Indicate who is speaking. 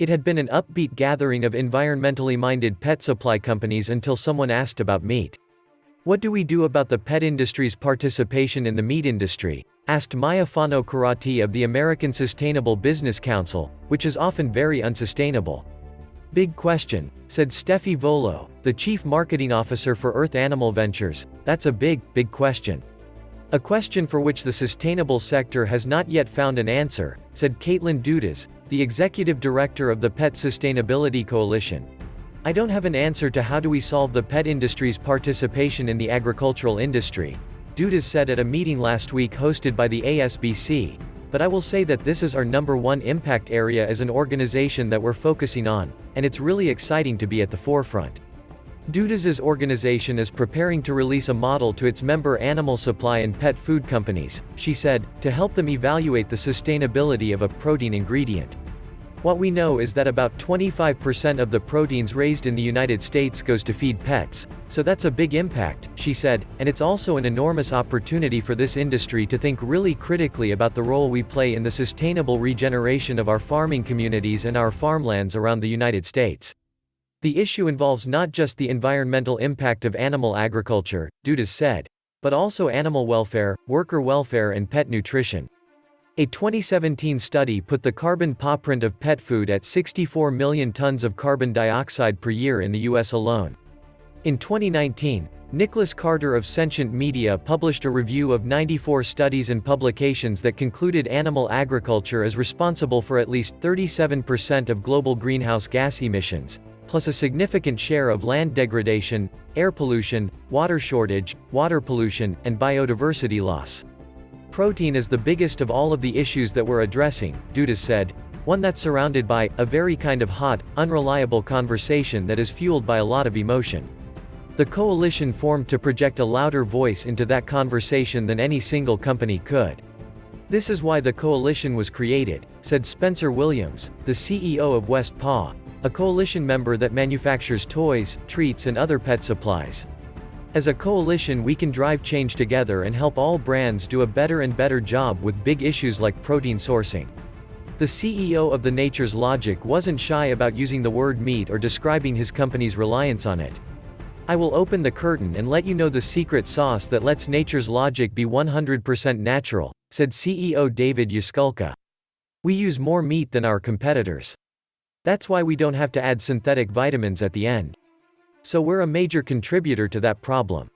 Speaker 1: It had been an upbeat gathering of environmentally minded pet supply companies until someone asked about meat. "What do we do about the pet industry's participation in the meat industry?" asked Maya Fano-Carotti of the American Sustainable Business Council, which is often very unsustainable. "Big question," said Stephie Volo, the Chief Marketing Officer for Earth Animal Ventures. "That's a big question. A question for which the sustainable sector has not yet found an answer," said Caitlyn Dudas, the Executive Director of the Pet Sustainability Coalition. "I don't have an answer to how do we solve the pet industry's participation in the agricultural industry," Dudas said at a meeting last week hosted by the ASBC, "but I will say that this is our #1 impact area as an organization that we're focusing on, and it's really exciting to be at the forefront." Dudas's organization is preparing to release a model to its member animal supply and pet food companies, she said, to help them evaluate the sustainability of a protein ingredient. "What we know is that about 25% of the proteins raised in the United States goes to feed pets, so that's a big impact," she said, "and it's also an enormous opportunity for this industry to think really critically about the role we play in the sustainable regeneration of our farming communities and our farmlands around the United States. The issue involves not just the environmental impact of animal agriculture," Dudas said, "but also animal welfare, worker welfare and pet nutrition." A 2017 study put the carbon pawprint of pet food at 64 million tons of carbon dioxide per year in the US alone. In 2019, Nicholas Carter of Sentient Media published a review of 94 studies and publications that concluded animal agriculture is responsible for at least 37% of global greenhouse gas emissions, plus a significant share of land degradation, air pollution, water shortage, water pollution, and biodiversity loss. "Protein is the biggest of all of the issues that we're addressing," Dudas said, "one that's surrounded by a very kind of hot, unreliable conversation that is fueled by a lot of emotion." The coalition formed to project a louder voice into that conversation than any single company could. "This is why the coalition was created," said Spencer Williams, the CEO of West Paw, a coalition member that manufactures toys, treats and other pet supplies. "As a coalition we can drive change together and help all brands do a better and better job with big issues like protein sourcing." The CEO of the Nature's Logic wasn't shy about using the word meat or describing his company's reliance on it. "I will open the curtain and let you know the secret sauce that lets Nature's Logic be 100% natural," said CEO David Yaskulka. "We use more meat than our competitors. That's why we don't have to add synthetic vitamins at the end. So we're a major contributor to that problem."